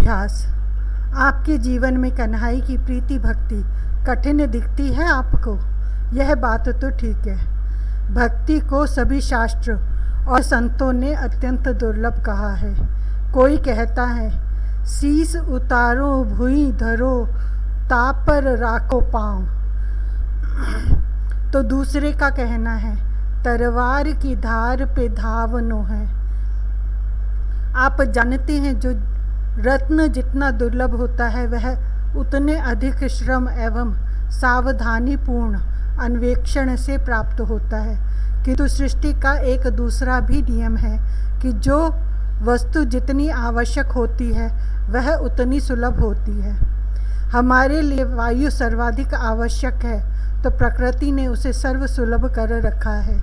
अभ्यास। आपके जीवन में कन्हई की प्रीति भक्ति कठिन दिखती है आपको? यह बात तो ठीक है। भक्ति को सभी शास्त्र और संतों ने अत्यंत दुर्लभ कहा है। कोई कहता है शीस उतारो भुई धरो ताप पर राखो पाँव, तो दूसरे का कहना है तलवार की धार पे धावनो है। आप जानते हैं जो रत्न जितना दुर्लभ होता है वह उतने अधिक श्रम एवं सावधानी पूर्ण अन्वेषण से प्राप्त होता है। किंतु सृष्टि का एक दूसरा भी नियम है कि जो वस्तु जितनी आवश्यक होती है वह उतनी सुलभ होती है। हमारे लिए वायु सर्वाधिक आवश्यक है तो प्रकृति ने उसे सर्व सुलभ कर रखा है।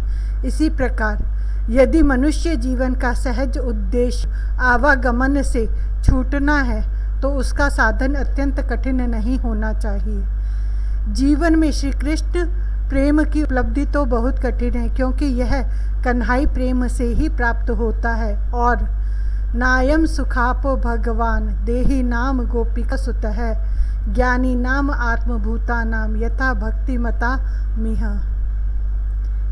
इसी प्रकार यदि मनुष्य जीवन का सहज उद्देश्य आवागमन से छूटना है तो उसका साधन अत्यंत कठिन नहीं होना चाहिए। जीवन में श्री कृष्ण प्रेम की उपलब्धि तो बहुत कठिन है, क्योंकि यह कन्हई प्रेम से ही प्राप्त होता है। और नायम सुखापो भगवान देही नाम गोपिका सुत है, ज्ञानी नाम आत्मभूता नाम यथा भक्ति मता मिह।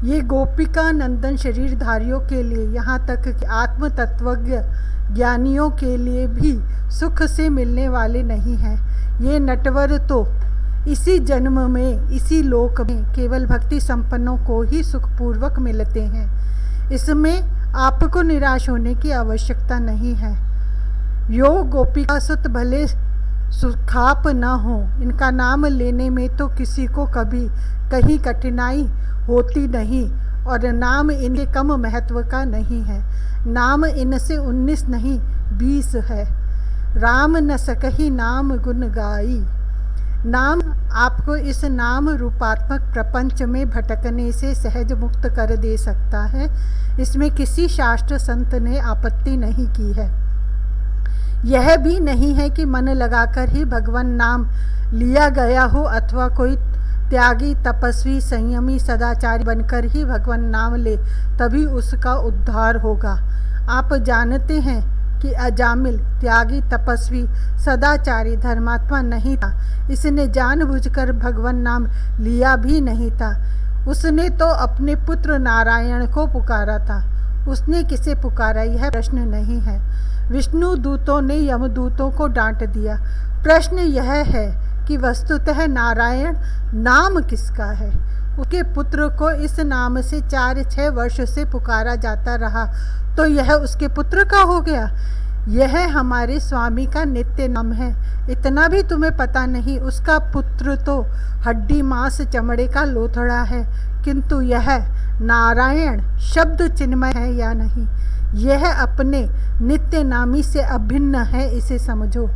ये गोपिका नंदन शरीरधारियों के लिए, यहाँ तक कि आत्म तत्वज्ञ ज्ञानियों के लिए भी सुख से मिलने वाले नहीं हैं। ये नटवर तो इसी जन्म में इसी लोक में केवल भक्ति संपन्नों को ही सुखपूर्वक मिलते हैं। इसमें आपको निराश होने की आवश्यकता नहीं है। यो गोपिका सुत भले सुखाप न हो, इनका नाम लेने में तो किसी को कभी कहीं कठिनाई होती नहीं, और नाम इनके कम महत्व का नहीं है। नाम इनसे 19 नहीं 20 है। राम न सकही नाम गुण गाई। नाम आपको इस नाम रूपात्मक प्रपंच में भटकने से सहज मुक्त कर दे सकता है। इसमें किसी शास्त्र संत ने आपत्ति नहीं की है। यह भी नहीं है कि मन लगाकर ही भगवान नाम लिया गया हो, अथवा कोई त्यागी तपस्वी संयमी सदाचारी बनकर ही भगवान नाम ले तभी उसका उद्धार होगा। आप जानते हैं कि अजामिल त्यागी तपस्वी सदाचारी धर्मात्मा नहीं था। इसने जानबूझकर भगवान नाम लिया भी नहीं था। उसने तो अपने पुत्र नारायण को पुकारा था। उसने किसे पुकारा यह प्रश्न नहीं है। विष्णु दूतों ने यमदूतों को डांट दिया। प्रश्न यह है कि वस्तुतः नारायण नाम किसका है? उसके पुत्र को इस नाम से 4-6 वर्ष से पुकारा जाता रहा तो यह उसके पुत्र का हो गया। यह हमारे स्वामी का नित्य नाम है। इतना भी तुम्हें पता नहीं? उसका पुत्र तो हड्डी मांस चमड़े का लोथड़ा है, किंतु यह नारायण शब्द चिन्मय है या नहीं, यह अपने नित्य नामी से अभिन्न है, इसे समझो।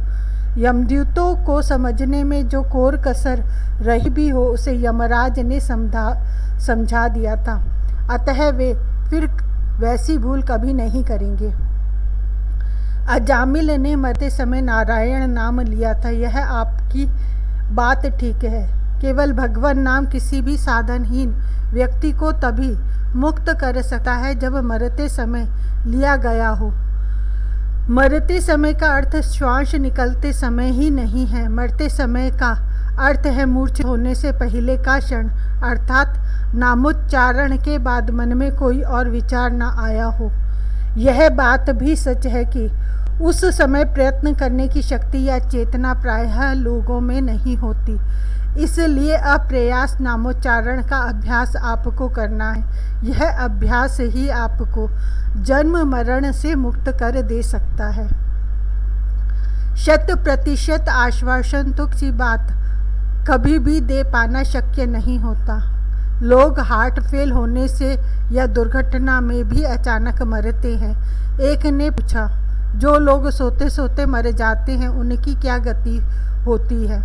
यमदूतों को समझने में जो कोर कसर रही भी हो उसे यमराज ने समझा दिया था। अतः वे फिर वैसी भूल कभी नहीं करेंगे। अजामिल ने मरते समय नारायण नाम लिया था, यह आपकी बात ठीक है। केवल भगवान नाम किसी भी साधनहीन व्यक्ति को तभी मुक्त कर सकता है जब मरते समय लिया गया हो। मरते समय का अर्थ श्वास निकलते समय ही नहीं है। मरते समय का अर्थ है मूर्छित होने से पहले का क्षण, अर्थात नामोच्चारण के बाद मन में कोई और विचार न आया हो। यह बात भी सच है कि उस समय प्रयत्न करने की शक्ति या चेतना प्रायः लोगों में नहीं होती। इसलिए अप्रयास नामोच्चारण का अभ्यास आपको करना है। यह अभ्यास ही आपको जन्म मरण से मुक्त कर दे सकता है। 100% आश्वासन तो की बात कभी भी दे पाना शक्य नहीं होता। लोग हार्ट फेल होने से या दुर्घटना में भी अचानक मरते हैं। एक ने पूछा, जो लोग सोते सोते मर जाते हैं उनकी क्या गति होती है?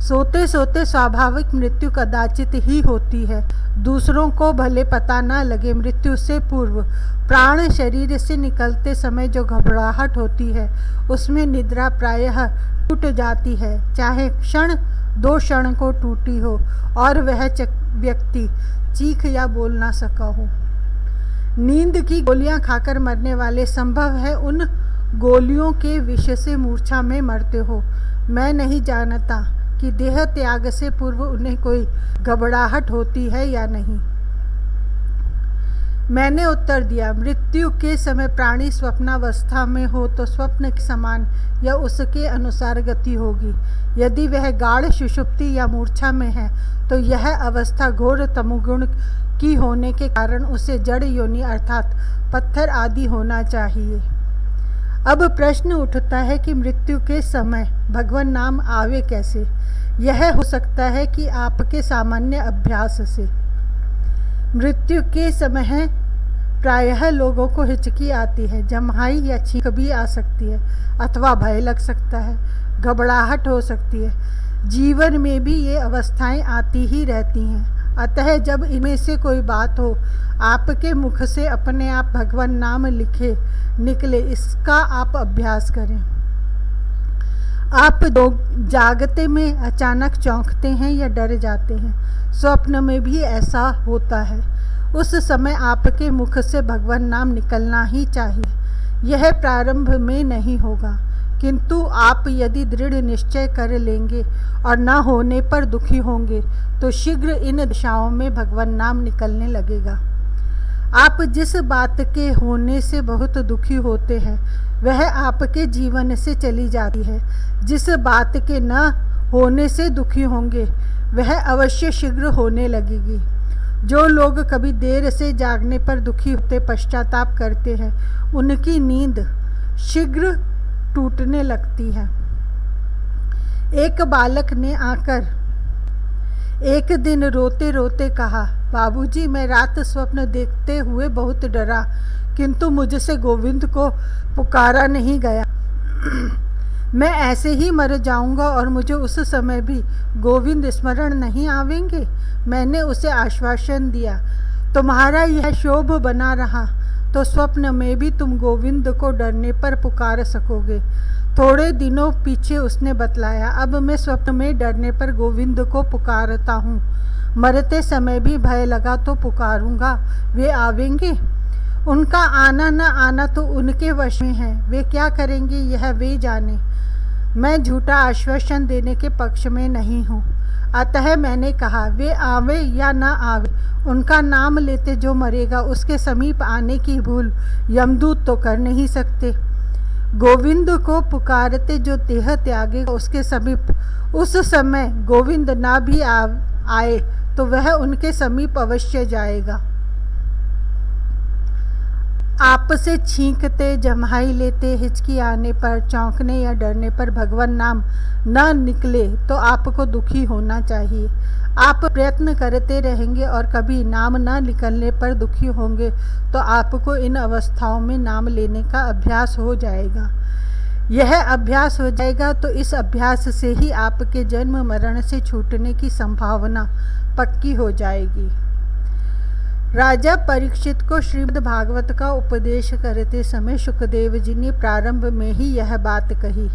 सोते सोते स्वाभाविक मृत्यु कदाचित ही होती है। दूसरों को भले पता न लगे, मृत्यु से पूर्व प्राण शरीर से निकलते समय जो घबराहट होती है उसमें निद्रा प्रायः टूट जाती है, चाहे क्षण 2 क्षण को टूटी हो और वह व्यक्ति चीख या बोल ना सका हो। नींद की गोलियां खाकर मरने वाले संभव है उन गोलियों के विष से मूर्छा में मरते हो। मैं नहीं जानता कि देह त्याग से पूर्व उन्हें कोई घबराहट होती है या नहीं। मैंने उत्तर दिया, मृत्यु के समय प्राणी स्वप्नावस्था में हो तो स्वप्न के समान या उसके अनुसार गति होगी। यदि वह गाढ़ सुषुप्ति या मूर्छा में है तो यह अवस्था घोर तमोगुण की होने के कारण उसे जड़ योनि अर्थात पत्थर आदि होना चाहिए। अब प्रश्न उठता है कि मृत्यु के समय भगवान नाम आवे कैसे। यह हो सकता है कि आपके सामान्य अभ्यास से। मृत्यु के समय प्रायः लोगों को हिचकी आती है, जम्हाई या छींक भी आ सकती है अथवा भय लग सकता है, घबराहट हो सकती है। जीवन में भी ये अवस्थाएं आती ही रहती हैं। अतः जब इनमें से कोई बात हो, आपके मुख से अपने आप भगवान नाम निकले, इसका आप अभ्यास करें। आप जागते में अचानक चौंकते हैं या डर जाते हैं। स्वप्न में भी ऐसा होता है। उस समय आपके मुख से भगवान नाम निकलना ही चाहिए। यह प्रारंभ में नहीं होगा, किंतु आप यदि दृढ़ निश्चय कर लेंगे और न होने पर दुखी होंगे तो शीघ्र इन दिशाओं में भगवान नाम निकलने लगेगा। आप जिस बात के होने से बहुत दुखी होते हैं वह आपके जीवन से चली जाती है। जिस बात के न होने से दुखी होंगे वह अवश्य शीघ्र होने लगेगी। जो लोग कभी देर से जागने पर दुखी होते पश्चाताप करते हैं उनकी नींद शीघ्र टूटने लगती है। एक बालक ने आकर एक दिन रोते रोते कहा, बाबूजी मैं रात स्वप्न देखते हुए बहुत डरा, किंतु मुझसे गोविंद को पुकारा नहीं गया। मैं ऐसे ही मर जाऊंगा और मुझे उस समय भी गोविंद स्मरण नहीं आवेंगे। मैंने उसे आश्वासन दिया, तुम्हारा यह शोभ बना रहा तो स्वप्न में भी तुम गोविंद को डरने पर पुकार सकोगे। थोड़े दिनों पीछे उसने बतलाया, अब मैं स्वप्न में डरने पर गोविंद को पुकारता हूँ। मरते समय भी भय लगा तो पुकारूंगा, वे आवेंगे। उनका आना न आना तो उनके वश में है, वे क्या करेंगे यह वे जाने। मैं झूठा आश्वासन देने के पक्ष में नहीं हूँ। अतः मैंने कहा, वे आवे या न आवे, उनका नाम लेते जो मरेगा उसके समीप आने की भूल यमदूत तो कर नहीं सकते। गोविंद को पुकारते जो देह त्यागेगा उसके समीप उस समय गोविंद ना भी आए तो वह उनके समीप अवश्य जाएगा। आपसे छींकते, जम्हाई लेते, हिचकी आने पर, चौंकने या डरने पर भगवान नाम न निकले तो आपको दुखी होना चाहिए। आप प्रयत्न करते रहेंगे और कभी नाम न निकलने पर दुखी होंगे तो आपको इन अवस्थाओं में नाम लेने का अभ्यास हो जाएगा। यह अभ्यास हो जाएगा तो इस अभ्यास से ही आपके जन्म मरण से छूटने की संभावना पक्की हो जाएगी। राजा परीक्षित को श्रीमद् भागवत का उपदेश करते समय शुकदेव जी ने प्रारंभ में ही यह बात कही,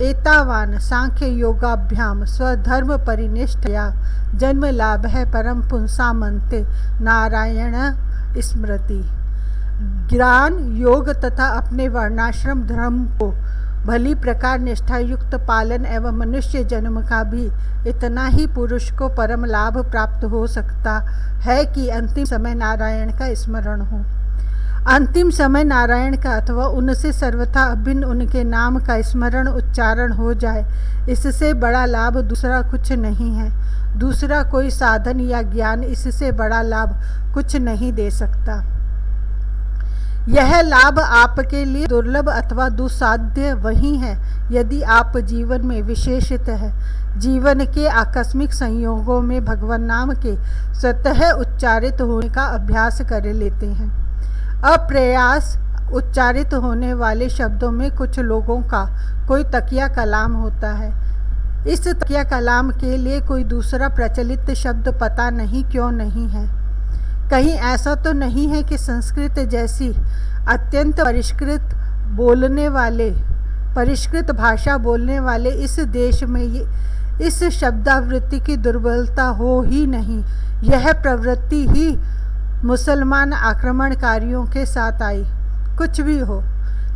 एतावान सांख्य योगाभ्याम स्वधर्म परिनिष्ठया जन्म लाभ है परम पुंसामन्ते नारायण स्मृति। ज्ञान, योग तथा अपने वर्णाश्रम धर्म को भली प्रकार निष्ठायुक्त पालन एवं मनुष्य जन्म का भी इतना ही पुरुष को परम लाभ प्राप्त हो सकता है कि अंतिम समय नारायण का स्मरण हो। अंतिम समय नारायण का अथवा उनसे सर्वथा अभिन्न उनके नाम का स्मरण उच्चारण हो जाए, इससे बड़ा लाभ दूसरा कुछ नहीं है। दूसरा कोई साधन या ज्ञान इससे बड़ा लाभ कुछ नहीं दे सकता। यह लाभ आपके लिए दुर्लभ अथवा दुस्साध्य वही है यदि आप जीवन में विशेषतः जीवन के आकस्मिक संयोगों में भगवान नाम के स्वतः उच्चारित होने का अभ्यास कर लेते हैं। अप्रयास उच्चारित होने वाले शब्दों में कुछ लोगों का कोई तकिया कलाम होता है। इस तकिया कलाम के लिए कोई दूसरा प्रचलित शब्द पता नहीं क्यों नहीं है। कहीं ऐसा तो नहीं है कि संस्कृत जैसी अत्यंत परिष्कृत भाषा बोलने वाले इस देश में इस शब्दावृत्ति की दुर्बलता हो ही नहीं। यह प्रवृत्ति ही मुसलमान आक्रमणकारियों के साथ आई। कुछ भी हो,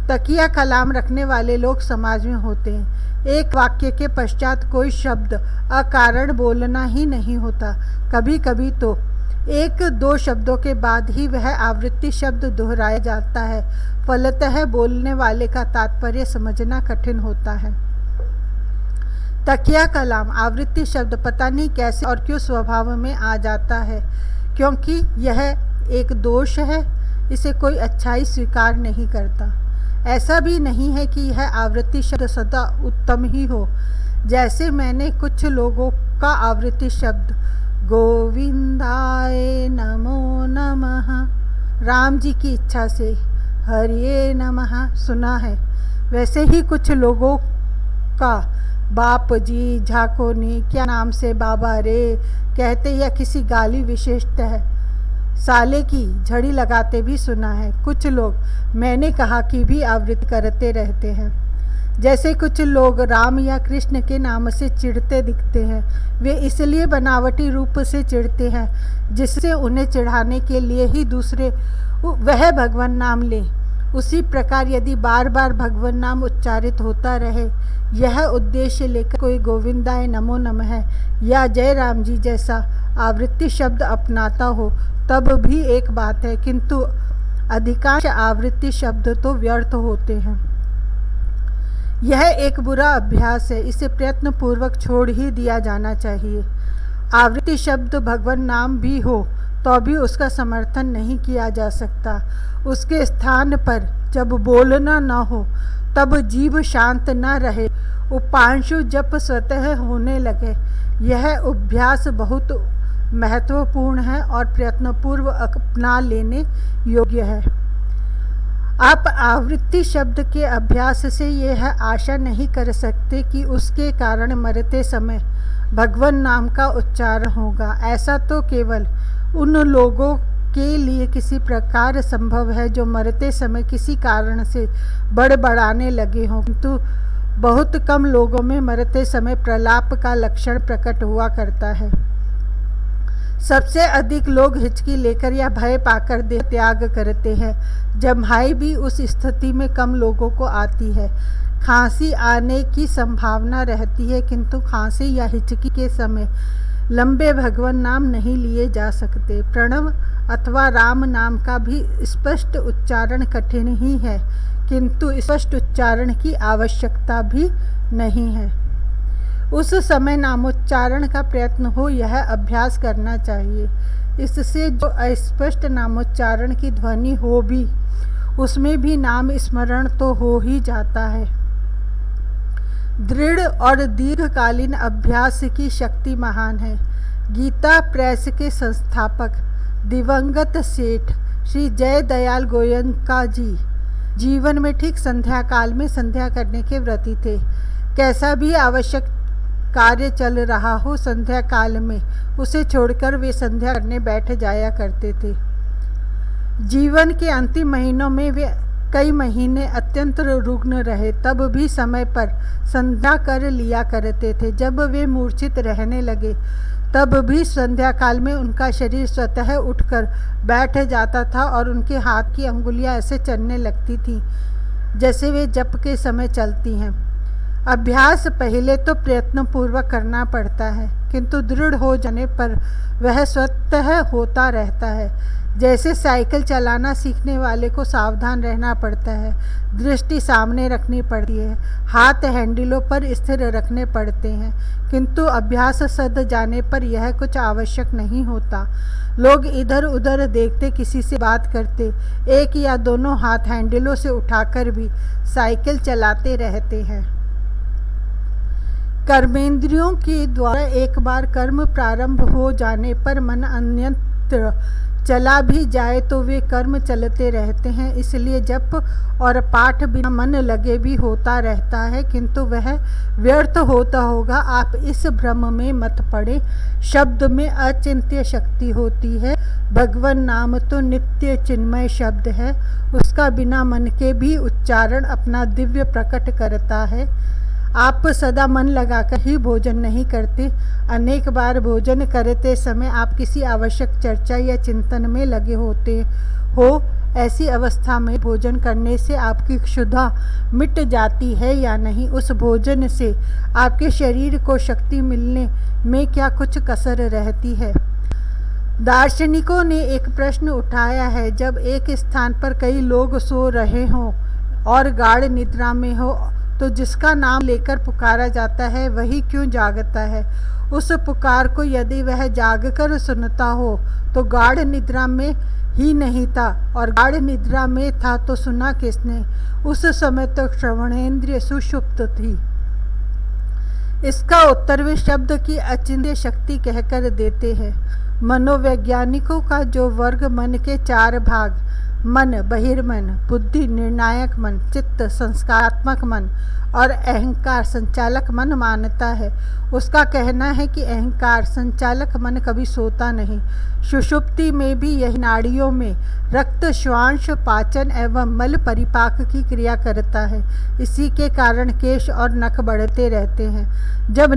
तकिया कलाम रखने वाले लोग समाज में होते हैं। एक वाक्य के पश्चात कोई शब्द अकारण बोलना ही नहीं होता। कभी कभी तो एक दो शब्दों के बाद ही वह आवृत्ति शब्द दोहराया जाता है। फलतः बोलने वाले का तात्पर्य समझना कठिन होता है। तकिया कलाम आवृत्ति शब्द पता नहीं कैसे और क्यों स्वभाव में आ जाता है, क्योंकि यह एक दोष है। इसे कोई अच्छाई स्वीकार नहीं करता। ऐसा भी नहीं है कि यह आवृत्ति शब्द सदा उत्तम ही हो। जैसे मैंने कुछ लोगों का आवृत्ति शब्द गोविंदाय नमो नमः, राम जी की इच्छा से हरिये नमः सुना है, वैसे ही कुछ लोगों का बाप जी झाकोनी क्या नाम से बाबा रे कहते या किसी गाली विशेषत है साले की झड़ी लगाते भी सुना है। कुछ लोग मैंने कहा कि भी आवृत्ति करते रहते हैं। जैसे कुछ लोग राम या कृष्ण के नाम से चिढ़ते दिखते हैं। वे इसलिए बनावटी रूप से चिढ़ते हैं जिससे उन्हें चिढ़ाने के लिए ही दूसरे वह भगवान नाम लें। उसी प्रकार यदि बार बार भगवान नाम उच्चारित होता रहे, यह उद्देश्य लेकर कोई गोविंदाय नमो नमः या जय राम जी जैसा आवृत्ति शब्द अपनाता हो तब भी एक बात है, किंतु अधिकांश आवृत्ति शब्द तो व्यर्थ होते हैं। यह एक बुरा अभ्यास है। इसे प्रयत्न पूर्वक छोड़ ही दिया जाना चाहिए। आवृत्ति शब्द भगवान नाम भी हो तो भी उसका समर्थन नहीं किया जा सकता। उसके स्थान पर जब बोलना न हो तब जीभ शांत न रहे, उपांशु जप स्वतः होने लगे, यह अभ्यास बहुत महत्वपूर्ण है और प्रयत्नपूर्व अपना लेने योग्य है। आप आवृत्ति शब्द के अभ्यास से यह आशा नहीं कर सकते कि उसके कारण मरते समय भगवान नाम का उच्चारण होगा। ऐसा तो केवल उन लोगों के लिए किसी प्रकार संभव है जो मरते समय किसी कारण से बड़बड़ाने लगे हों, किंतु बहुत कम लोगों में मरते समय प्रलाप का लक्षण प्रकट हुआ करता है। सबसे अधिक लोग हिचकी लेकर या भय पाकर देह त्याग करते हैं। जम्हाई भी उस स्थिति में कम लोगों को आती है। खांसी आने की संभावना रहती है, किंतु खांसी या हिचकी के समय लंबे भगवान नाम नहीं लिए जा सकते। प्रणव अथवा राम नाम का भी स्पष्ट उच्चारण कठिन ही है, किंतु स्पष्ट उच्चारण की आवश्यकता भी नहीं है। उस समय नामोच्चारण का प्रयत्न हो यह अभ्यास करना चाहिए। इससे जो अस्पष्ट नामोच्चारण की ध्वनि हो भी उसमें भी नाम स्मरण तो हो ही जाता है। दृढ़ और दीर्घकालीन अभ्यास की शक्ति महान है। गीता प्रेस के संस्थापक दिवंगत सेठ श्री जय दयाल गोयनका जी जीवन में ठीक संध्या काल में संध्या करने के व्रती थे। कैसा भी आवश्यक कार्य चल रहा हो, संध्या काल में उसे छोड़कर वे संध्या करने बैठ जाया करते थे। जीवन के अंतिम महीनों में वे कई महीने अत्यंत रुग्ण रहे, तब भी समय पर संध्या कर लिया करते थे। जब वे मूर्छित रहने लगे तब भी संध्या काल में उनका शरीर स्वतः उठकर बैठ जाता था और उनके हाथ की अंगुलियां ऐसे चलने लगती थीं जैसे वे जप के समय चलती हैं। अभ्यास पहले तो प्रयत्नपूर्वक करना पड़ता है, किंतु दृढ़ हो जाने पर वह स्वतः होता रहता है। जैसे साइकिल चलाना सीखने वाले को सावधान रहना पड़ता है, दृष्टि सामने रखनी पड़ती है, हाथ हैंडलों पर स्थिर रखने पड़ते हैं, किंतु अभ्यास सध जाने पर यह कुछ आवश्यक नहीं होता। लोग इधर उधर देखते, किसी से बात करते, एक या दोनों हाथ हैंडलों से उठाकर भी साइकिल चलाते रहते हैं। कर्मेंद्रियों के द्वारा एक बार कर्म प्रारंभ हो जाने पर मन अन्यत्र चला भी जाए तो वे कर्म चलते रहते हैं। इसलिए जप और पाठ बिना मन लगे भी होता रहता है, किंतु वह व्यर्थ होता होगा। आप इस भ्रम में मत पड़े। शब्द में अचिंत्य शक्ति होती है। भगवान नाम तो नित्य चिन्मय शब्द है, उसका बिना मन के भी उच्चारण अपना दिव्य प्रकट करता है। आप सदा मन लगाकर ही भोजन नहीं करते। अनेक बार भोजन करते समय आप किसी आवश्यक चर्चा या चिंतन में लगे होते हो। ऐसी अवस्था में भोजन करने से आपकी क्षुधा मिट जाती है या नहीं? उस भोजन से आपके शरीर को शक्ति मिलने में क्या कुछ कसर रहती है? दार्शनिकों ने एक प्रश्न उठाया है, जब एक स्थान पर कई लोग सो रहे हों और गाढ़ निद्रा में हो तो जिसका नाम लेकर पुकारा जाता है वही क्यों जागता है? उस पुकार को यदि वह जागकर सुनता हो तो गाढ़ निद्रा में ही नहीं था, और गाढ़ निद्रा में था तो सुना किसने? उस समय तो श्रवणेंद्रिय सुषुप्त थी। इसका उत्तर वे शब्द की अचिंत्य शक्ति कहकर देते हैं। मनोवैज्ञानिकों का जो वर्ग मन के 4 भाग, मन, बहिर्मन, बुद्धि, निर्णायक मन, चित्त, संस्कारात्मक मन और अहंकार संचालक मन मानता है, उसका कहना है कि अहंकार संचालक मन कभी सोता नहीं। सुषुप्ति में भी यही नाड़ियों में रक्त श्वास पाचन एवं मल परिपाक की क्रिया करता है। इसी के कारण केश और नख बढ़ते रहते हैं। जब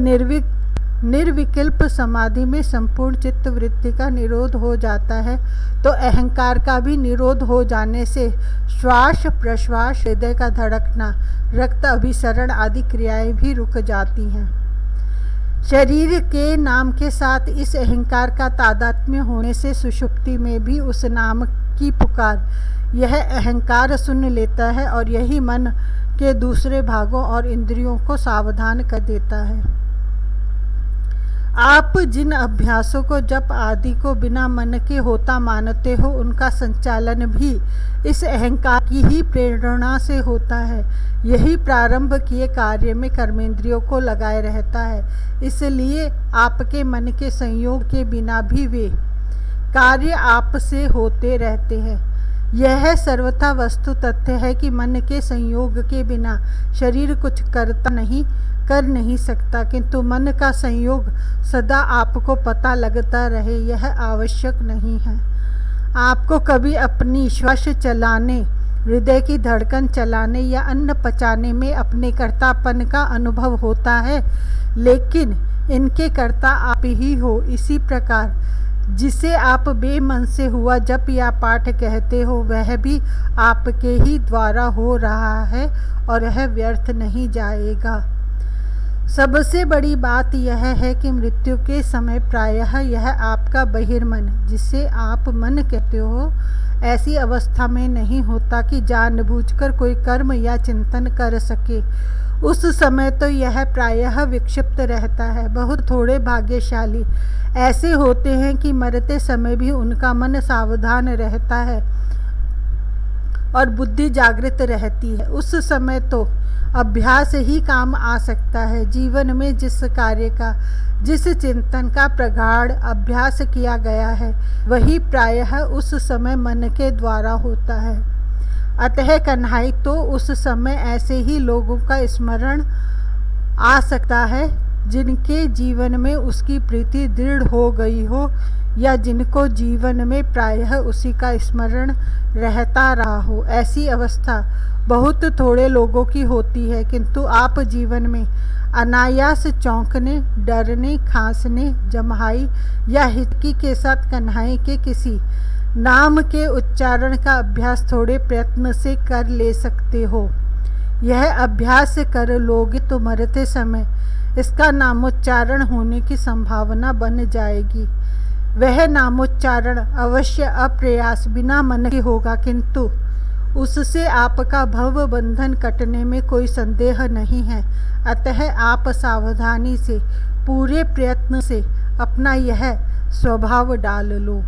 निर्विकल्प समाधि में संपूर्ण चित्त वृत्ति का निरोध हो जाता है तो अहंकार का भी निरोध हो जाने से श्वास प्रश्वास, हृदय का धड़कना, रक्त अभिसरण आदि क्रियाएं भी रुक जाती हैं। शरीर के नाम के साथ इस अहंकार का तादात्म्य होने से सुषुप्ति में भी उस नाम की पुकार यह अहंकार सुन लेता है और यही मन के दूसरे भागों और इंद्रियों को सावधान कर देता है। आप जिन अभ्यासों को जप आदि को बिना मन के होता मानते हो, उनका संचालन भी इस अहंकार की ही प्रेरणा से होता है। यही प्रारंभ किए कार्य में कर्मेंद्रियों को लगाए रहता है। इसलिए आपके मन के संयोग के बिना भी वे कार्य आप से होते रहते हैं। यह सर्वथा वस्तु तथ्य है कि मन के संयोग के बिना शरीर कुछ कर नहीं सकता, किंतु मन का संयोग सदा आपको पता लगता रहे यह आवश्यक नहीं है। आपको कभी अपनी श्वास चलाने, हृदय की धड़कन चलाने या अन्न पचाने में अपने कर्तापन का अनुभव होता है, लेकिन इनके कर्ता आप ही हो। इसी प्रकार जिसे आप बेमन से हुआ जप या पाठ कहते हो वह भी आपके ही द्वारा हो रहा है और यह व्यर्थ नहीं जाएगा। सबसे बड़ी बात यह है कि मृत्यु के समय प्रायः यह आपका बहिर्मन, जिसे आप मन कहते हो, ऐसी अवस्था में नहीं होता कि जानबूझकर कोई कर्म या चिंतन कर सके। उस समय तो यह प्रायः विक्षिप्त रहता है। बहुत थोड़े भाग्यशाली ऐसे होते हैं कि मरते समय भी उनका मन सावधान रहता है और बुद्धि जागृत रहती है। उस समय तो अभ्यास ही काम आ सकता है। जीवन में जिस कार्य का, जिस चिंतन का प्रगाढ़ अभ्यास किया गया है, वही प्रायः उस समय मन के द्वारा होता है। अतः कन्हई तो उस समय ऐसे ही लोगों का स्मरण आ सकता है जिनके जीवन में उसकी प्रीति दृढ़ हो गई हो, या जिनको जीवन में प्रायः उसी का स्मरण रहता रहा हो। ऐसी अवस्था बहुत थोड़े लोगों की होती है, किंतु आप जीवन में अनायास चौंकने, डरने, खांसने, जम्हाई या हिचकी के साथ कन्हई के किसी नाम के उच्चारण का अभ्यास थोड़े प्रयत्न से कर ले सकते हो। यह अभ्यास कर लोगे तो मरते समय इसका नामोच्चारण होने की संभावना बन जाएगी। वह नामोच्चारण अवश्य अप्रयास बिना मन के होगा, किंतु उससे आपका भव बंधन कटने में कोई संदेह नहीं है। अतः आप सावधानी से, पूरे प्रयत्न से अपना यह स्वभाव डाल लो।